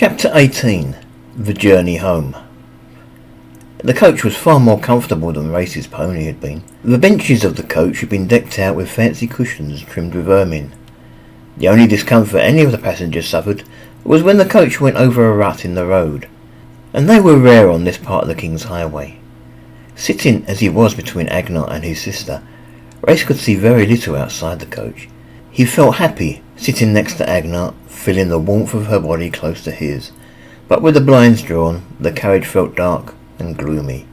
Chapter 18. The Journey Home. The coach was far more comfortable than Race's pony had been. The benches of the coach had been decked out with fancy cushions trimmed with ermine. The only discomfort any of the passengers suffered was when the coach went over a rut in the road, and they were rare on this part of the King's Highway. Sitting as he was between Agnot and his sister, Race could see very little outside the coach. He felt happy sitting next to Agnot, feeling the warmth of her body close to his, but with the blinds drawn, the carriage felt dark and gloomy.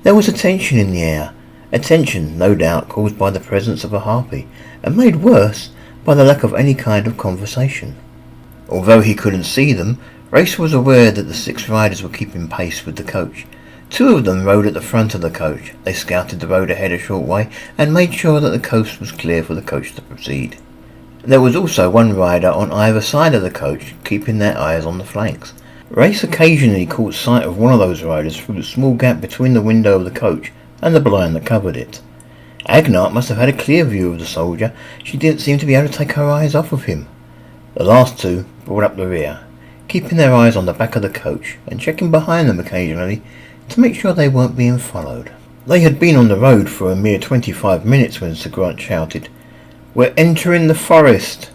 There was a tension in the air, a tension no doubt caused by the presence of a harpy, and made worse by the lack of any kind of conversation. Although he couldn't see them, Race was aware that the 6 riders were keeping pace with the coach. 2 of them rode at the front of the coach. They scouted the road ahead a short way and made sure that the coast was clear for the coach to proceed. There was also 1 rider on either side of the coach, keeping their eyes on the flanks. Race occasionally caught sight of one of those riders through the small gap between the window of the coach and the blind that covered it. Agnot must have had a clear view of the soldier. She didn't seem to be able to take her eyes off of him. The last 2 brought up the rear, keeping their eyes on the back of the coach and checking behind them occasionally to make sure they weren't being followed. They had been on the road for a mere 25 minutes when Sir Grant shouted, "We're entering the forest!"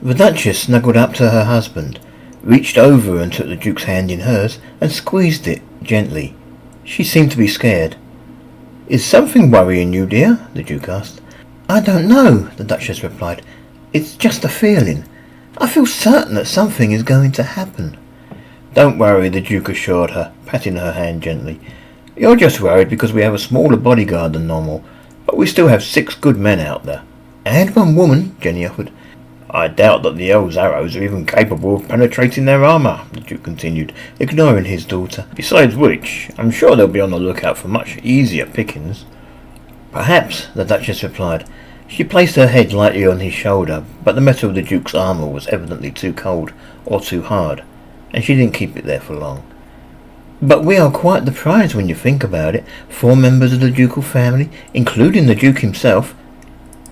The Duchess snuggled up to her husband, reached over and took the Duke's hand in hers and squeezed it gently. She seemed to be scared. "Is something worrying you, dear?" the Duke asked. "I don't know," the Duchess replied. "It's just a feeling. I feel certain that something is going to happen." "Don't worry," the Duke assured her, patting her hand gently. "You're just worried because we have a smaller bodyguard than normal, but we still have 6 good men out there." "And 1 woman," Jenny offered. "I doubt that the Earl's arrows are even capable of penetrating their armour," the Duke continued, ignoring his daughter. "Besides which, I'm sure they'll be on the lookout for much easier pickings." "Perhaps," the Duchess replied. She placed her head lightly on his shoulder, but the metal of the Duke's armour was evidently too cold or too hard, and she didn't keep it there for long. "But we are quite the prize when you think about it. 4 members of the ducal family, including the Duke himself,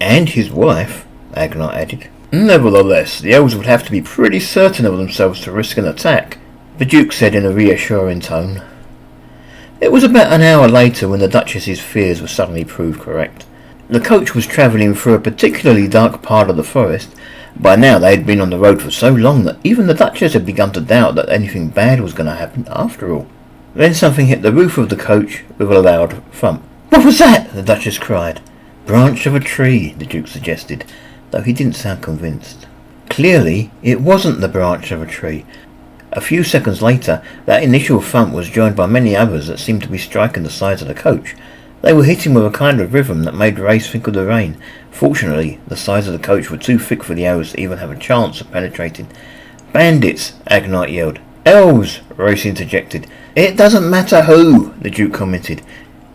and his wife," Agnot added. "Nevertheless, the elves would have to be pretty certain of themselves to risk an attack," the Duke said in a reassuring tone. It was about an hour later when the Duchess's fears were suddenly proved correct. The coach was travelling through a particularly dark part of the forest. By now they had been on the road for so long that even the Duchess had begun to doubt that anything bad was going to happen after all. Then something hit the roof of the coach with a loud thump. "What was that?" the Duchess cried. "Branch of a tree," the Duke suggested, though he didn't sound convinced. Clearly, it wasn't the branch of a tree. A few seconds later, that initial thump was joined by many others that seemed to be striking the sides of the coach. They were hitting with a kind of rhythm that made Race think of the rain. Fortunately, the sides of the coach were too thick for the arrows to even have a chance of penetrating. "Bandits!" Agnot yelled. "Elves!" Race interjected. "It doesn't matter who," the Duke commented.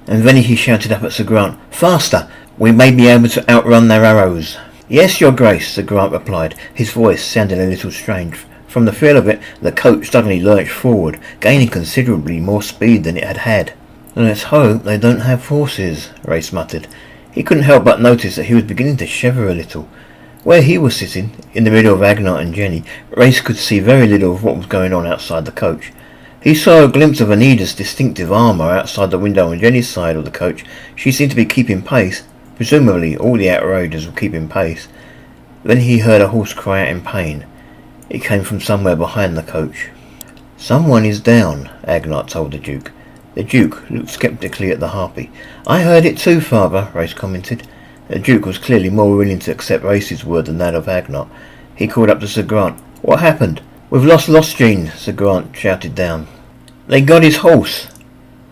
And then he shouted up at Sir Grant, "Faster! We may be able to outrun their arrows." "Yes, Your Grace," Sir Grant replied, his voice sounding a little strange. From the feel of it, the coach suddenly lurched forward, gaining considerably more speed than it had had. "Let's hope they don't have horses," Race muttered. He couldn't help but notice that he was beginning to shiver a little. Where he was sitting, in the middle of Agnot and Jenny, Race could see very little of what was going on outside the coach. He saw a glimpse of Anida's distinctive armour outside the window on Jenny's side of the coach. She seemed to be keeping pace. Presumably all the outriders were keeping pace. Then he heard a horse cry out in pain. It came from somewhere behind the coach. "Someone is down," Agnot told the Duke. The Duke looked sceptically at the harpy. "I heard it too, Father," Race commented. The Duke was clearly more willing to accept Race's word than that of Agnot. He called up to Sir Grant. "What happened?" "We've lost Lostgene," Sir Grant shouted down. "They got his horse."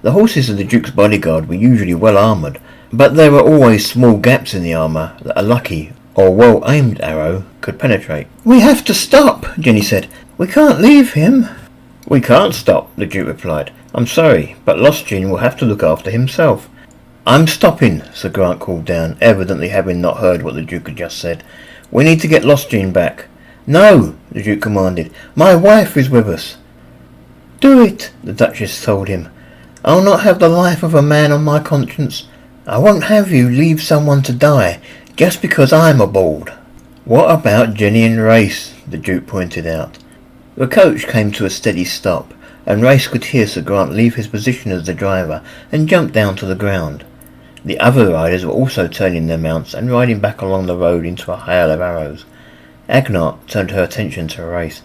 The horses of the Duke's bodyguard were usually well armoured, but there were always small gaps in the armour that a lucky or well-aimed arrow could penetrate. "We have to stop," Jenny said. "We can't leave him." "We can't stop," the Duke replied. "I'm sorry, but Lostgene will have to look after himself." "I'm stopping," Sir Grant called down, evidently having not heard what the Duke had just said. "We need to get Lostgene back." "No," the Duke commanded. "My wife is with us." "Do it," the Duchess told him. "I'll not have the life of a man on my conscience. I won't have you leave someone to die just because I'm a bald." "What about Jenny and Race?" the Duke pointed out. The coach came to a steady stop, and Race could hear Sir Grant leave his position as the driver and jump down to the ground. The other riders were also turning their mounts and riding back along the road into a hail of arrows. Agnart turned her attention to Race.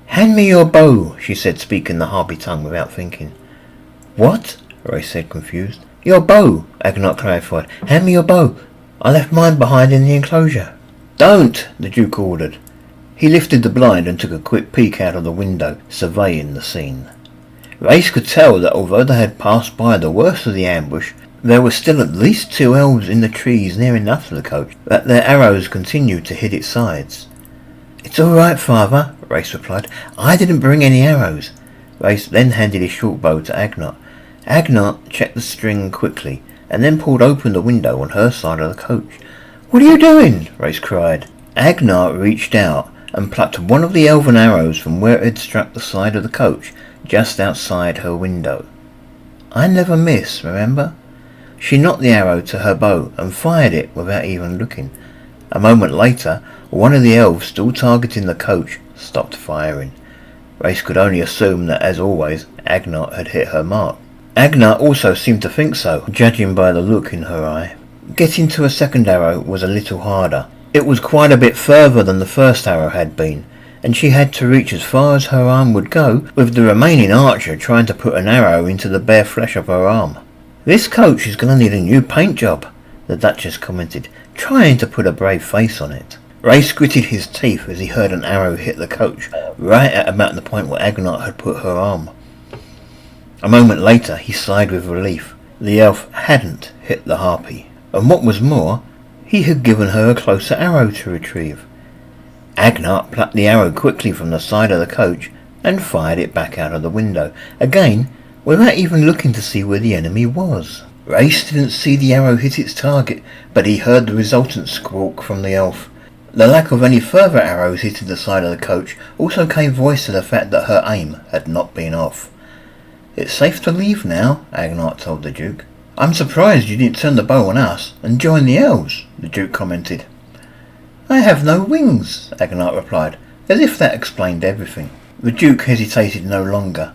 "Hand me your bow," she said, speaking the Harpy tongue without thinking. "What?" Race said, confused. "Your bow," Agnart clarified. "Hand me your bow. I left mine behind in the enclosure." "Don't!" the Duke ordered. He lifted the blind and took a quick peek out of the window, surveying the scene. Race could tell that although they had passed by the worst of the ambush, there were still at least 2 elves in the trees near enough to the coach that their arrows continued to hit its sides. "It's all right, Father," Race replied. "I didn't bring any arrows." Race then handed his short bow to Agnart. Agnart checked the string quickly and then pulled open the window on her side of the coach. "What are you doing?" Race cried. Agnart reached out and plucked one of the elven arrows from where it had struck the side of the coach, just outside her window. "I never miss, remember?" She knocked the arrow to her bow and fired it without even looking. A moment later, one of the elves still targeting the coach stopped firing. Race could only assume that, as always, Agnart had hit her mark. Agnart also seemed to think so, judging by the look in her eye. Getting to a second arrow was a little harder. It was quite a bit further than the first arrow had been, and she had to reach as far as her arm would go, with the remaining archer trying to put an arrow into the bare flesh of her arm. "This coach is going to need a new paint job," the Duchess commented, trying to put a brave face on it. Race gritted his teeth as he heard an arrow hit the coach, right at about the point where Agnart had put her arm. A moment later he sighed with relief. The elf hadn't hit the harpy, and what was more, he had given her a closer arrow to retrieve. Agnart plucked the arrow quickly from the side of the coach and fired it back out of the window, again without even looking to see where the enemy was. Race didn't see the arrow hit its target, but he heard the resultant squawk from the elf. The lack of any further arrows hitting the side of the coach also gave voice to the fact that her aim had not been off. "It's safe to leave now," Agnart told the Duke. "I'm surprised you didn't turn the bow on us and join the elves," the Duke commented. "I have no wings," Agnart replied, as if that explained everything. The Duke hesitated no longer.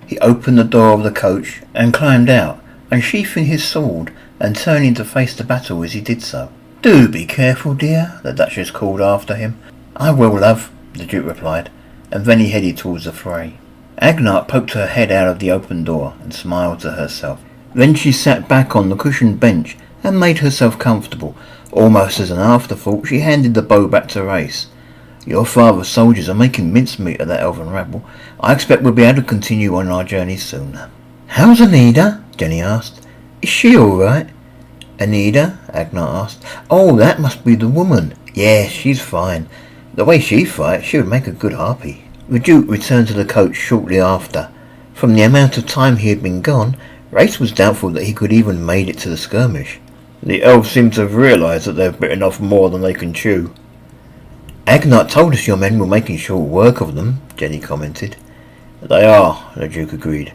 He opened the door of the coach and climbed out, unsheathing his sword and turning to face the battle as he did so. "Do be careful, dear," the Duchess called after him. "I will, love," the Duke replied, and then he headed towards the fray. Agnart poked her head out of the open door and smiled to herself. Then she sat back on the cushioned bench and made herself comfortable. Almost as an afterthought, she handed the bow back to Race. "Your father's soldiers are making mincemeat of that elven rabble. I expect we'll be able to continue on our journey soon." "How's Anida?" Jenny asked. "Is she all right?" "Anida?" Agnart asked. "Oh, that must be the woman. Yes, she's fine. The way she fights, she would make a good harpy." The Duke returned to the coach shortly after. From the amount of time he had been gone, Race was doubtful that he could even made it to the skirmish. "The elves seem to have realised that they've bitten off more than they can chew." "Agnart told us your men were making short work of them," Jenny commented. "They are," the Duke agreed.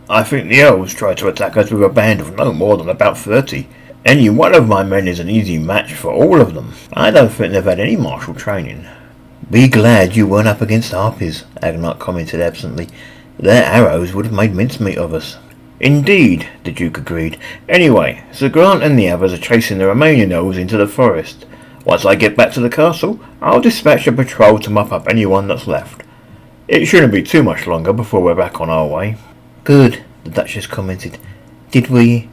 "I think the elves tried to attack us with a band of no more than about 30. Any one of my men is an easy match for all of them. I don't think they've had any martial training." "Be glad you weren't up against harpies," Agnart commented absently. "Their arrows would have made mincemeat of us." "Indeed," the Duke agreed. "Anyway, Sir Grant and the others are chasing the remaining elves into the forest. Once I get back to the castle, I'll dispatch a patrol to mop up anyone that's left. It shouldn't be too much longer before we're back on our way." "Good," the Duchess commented. Did we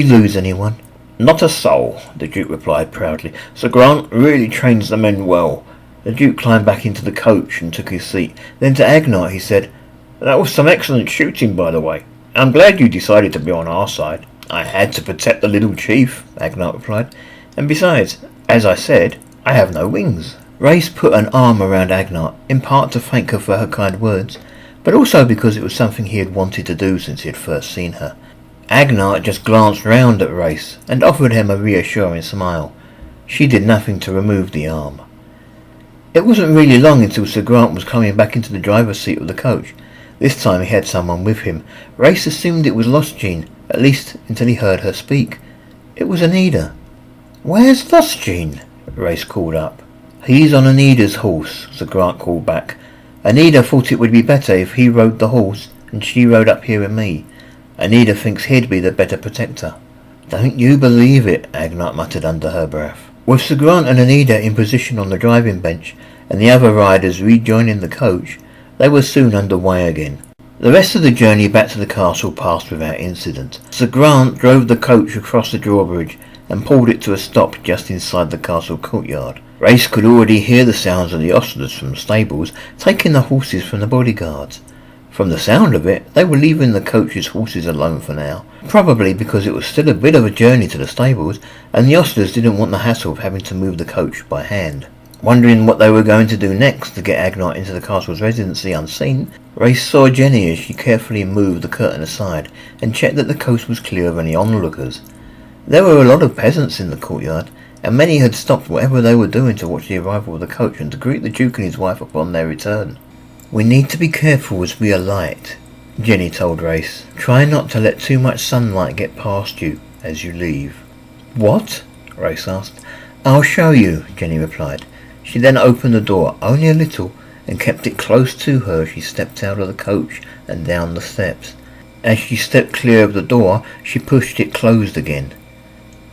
lose anyone?" "Not a soul," the Duke replied proudly. "Sir Grant really trains the men well." The Duke climbed back into the coach and took his seat. Then to Agnart he said, "That was some excellent shooting, by the way. I'm glad you decided to be on our side." "I had to protect the little chief," Agnart replied. "And besides, as I said, I have no wings." Race put an arm around Agnart, in part to thank her for her kind words, but also because it was something he had wanted to do since he had first seen her. Agnart just glanced round at Race and offered him a reassuring smile. She did nothing to remove the arm. It wasn't really long until Sir Grant was climbing back into the driver's seat of the coach. This time he had someone with him. Race assumed it was Lost Jean, at least until he heard her speak. It was Anida. "Where's Lost Jean?" Race called up. "He's on Anida's horse," Sir Grant called back, Anita thought it would be better if he rode the horse and she rode up here with me. Anita thinks he'd be the better protector." "Don't you believe it," Agnat muttered under her breath. With Sir Grant and Anita in position on the driving bench and the other riders rejoining the coach, they were soon under way again. The rest of the journey back to the castle passed without incident. Sir Grant drove the coach across the drawbridge and pulled it to a stop just inside the castle courtyard. Race could already hear the sounds of the ostlers from the stables taking the horses from the bodyguards. From the sound of it, they were leaving the coach's horses alone for now, probably because it was still a bit of a journey to the stables, and the ostlers didn't want the hassle of having to move the coach by hand. Wondering what they were going to do next to get Agnat into the castle's residency unseen, Race saw Jenny as she carefully moved the curtain aside and checked that the coast was clear of any onlookers. There were a lot of peasants in the courtyard, and many had stopped whatever they were doing to watch the arrival of the coach and to greet the Duke and his wife upon their return. "We need to be careful as we alight," Jenny told Race. "Try not to let too much sunlight get past you as you leave." "What?" Race asked. "I'll show you," Jenny replied. She then opened the door only a little and kept it close to her as she stepped out of the coach and down the steps. As she stepped clear of the door, she pushed it closed again.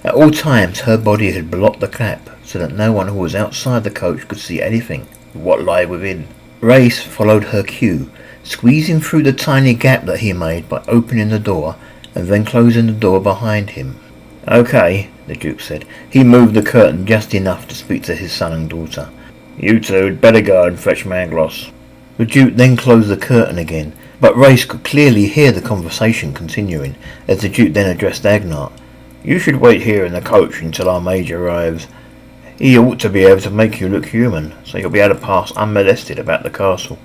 At all times her body had blocked the cap so that no one who was outside the coach could see anything of what lay within. Race followed her cue, squeezing through the tiny gap that he made by opening the door and then closing the door behind him. "Okay," the Duke said. He moved the curtain just enough to speak to his son and daughter. "You two had better go and fetch Mangloss." The Duke then closed the curtain again, but Race could clearly hear the conversation continuing as the Duke then addressed Agnat. "You should wait here in the coach until our mage arrives. He ought to be able to make you look human, so you'll be able to pass unmolested about the castle."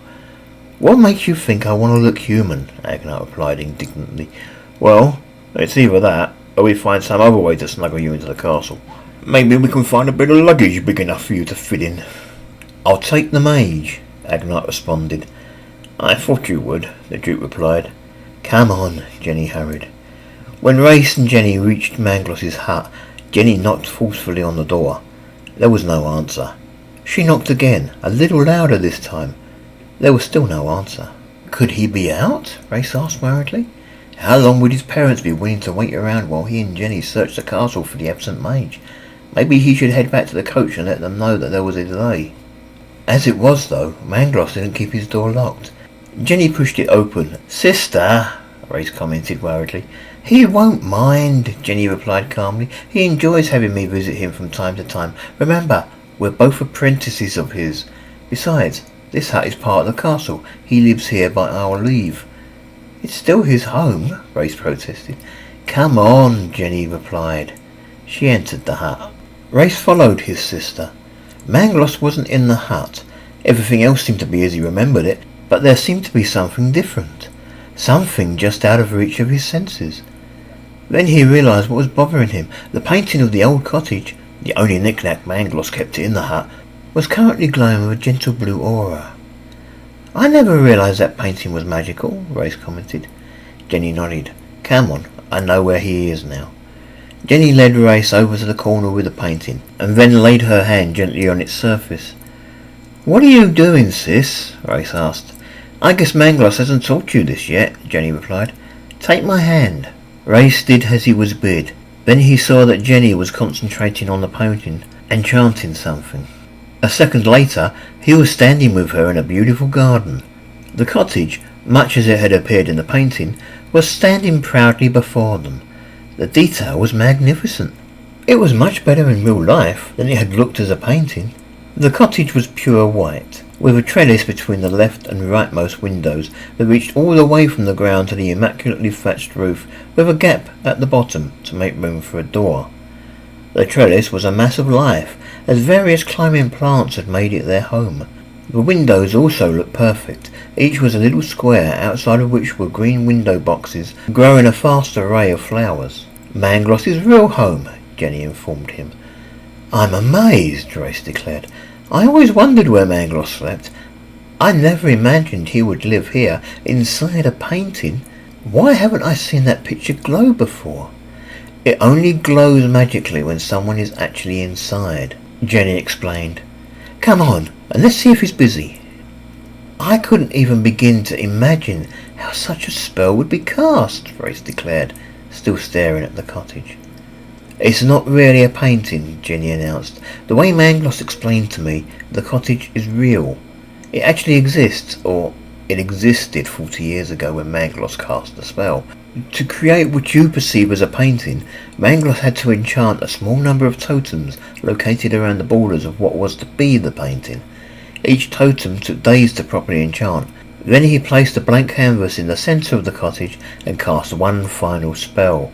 "What makes you think I want to look human?" Agnat replied indignantly. "Well, it's either that, or we find some other way to smuggle you into the castle. Maybe we can find a bit of luggage big enough for you to fit in." "I'll take the mage," Agnat responded. "I thought you would," the Duke replied. "Come on," Jenny hurried. When Race and Jenny reached Mangloss's hut, Jenny knocked forcefully on the door. There was no answer. She knocked again, a little louder this time. There was still no answer. "Could he be out?" Race asked worriedly. How long would his parents be willing to wait around while he and Jenny searched the castle for the absent mage? Maybe he should head back to the coach and let them know that there was a delay. As it was, though, Mangloss didn't keep his door locked. Jenny pushed it open. "Sister," Race commented worriedly. "He won't mind," Jenny replied calmly. "He enjoys having me visit him from time to time. Remember, we're both apprentices of his. Besides, this hut is part of the castle. He lives here by our leave." "It's still his home," Race protested. "Come on," Jenny replied. She entered the hut. Race followed his sister. Mangloss wasn't in the hut. Everything else seemed to be as he remembered it, but there seemed to be something different. Something just out of reach of his senses. Then he realised what was bothering him. The painting of the old cottage, the only knick-knack Mangloss kept in the hut, was currently glowing with a gentle blue aura. "I never realised that painting was magical," Race commented. Jenny nodded. "Come on, I know where he is now." Jenny led Race over to the corner with the painting, and then laid her hand gently on its surface. "What are you doing, sis?" Race asked. "I guess Mangloss hasn't taught you this yet," Jenny replied. "Take my hand." Race did as he was bid. Then he saw that Jenny was concentrating on the painting and chanting something. A second later, he was standing with her in a beautiful garden. The cottage, much as it had appeared in the painting, was standing proudly before them. The detail was magnificent. It was much better in real life than it had looked as a painting. The cottage was pure white, with a trellis between the left and rightmost windows that reached all the way from the ground to the immaculately thatched roof, with a gap at the bottom to make room for a door. The trellis was a mass of life, as various climbing plants had made it their home. The windows also looked perfect. Each was a little square, outside of which were green window boxes growing a vast array of flowers. "Mangloss's real home," Jenny informed him. "I'm amazed," Race declared. "I always wondered where Mangloss slept. I never imagined he would live here, inside a painting. Why haven't I seen that picture glow before?" "It only glows magically when someone is actually inside," Jenny explained. "Come on, and let's see if he's busy." I couldn't even begin to imagine how such a spell would be cast, Race declared, still staring at the cottage. It's not really a painting, Jenny announced. The way Mangloss explained to me, the cottage is real. It actually exists, or it existed 40 years ago when Mangloss cast the spell. To create what you perceive as a painting, Mangloss had to enchant a small number of totems located around the borders of what was to be the painting. Each totem took days to properly enchant. Then he placed a blank canvas in the centre of the cottage and cast one final spell.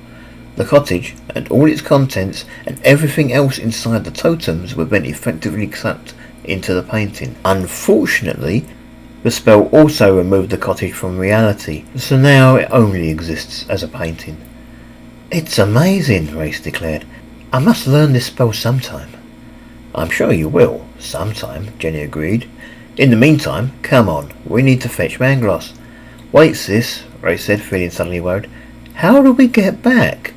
The cottage, and all its contents, and everything else inside the totems were then effectively sucked into the painting. Unfortunately, the spell also removed the cottage from reality, so now it only exists as a painting. It's amazing, Race declared. I must learn this spell sometime. I'm sure you will, sometime, Jenny agreed. In the meantime, come on, we need to fetch Mangloss. Wait, sis, Race said, feeling suddenly worried. How do we get back?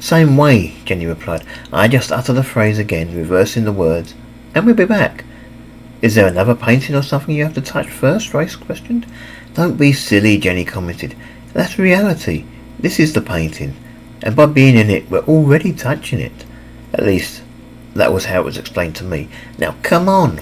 Same way, Jenny replied. I just utter the phrase again, reversing the words, and we'll be back. Is there another painting or something you have to touch first? Race questioned. Don't be silly, Jenny commented. That's reality. This is the painting, and by being in it, we're already touching it. At least, that was how it was explained to me. Now, come on.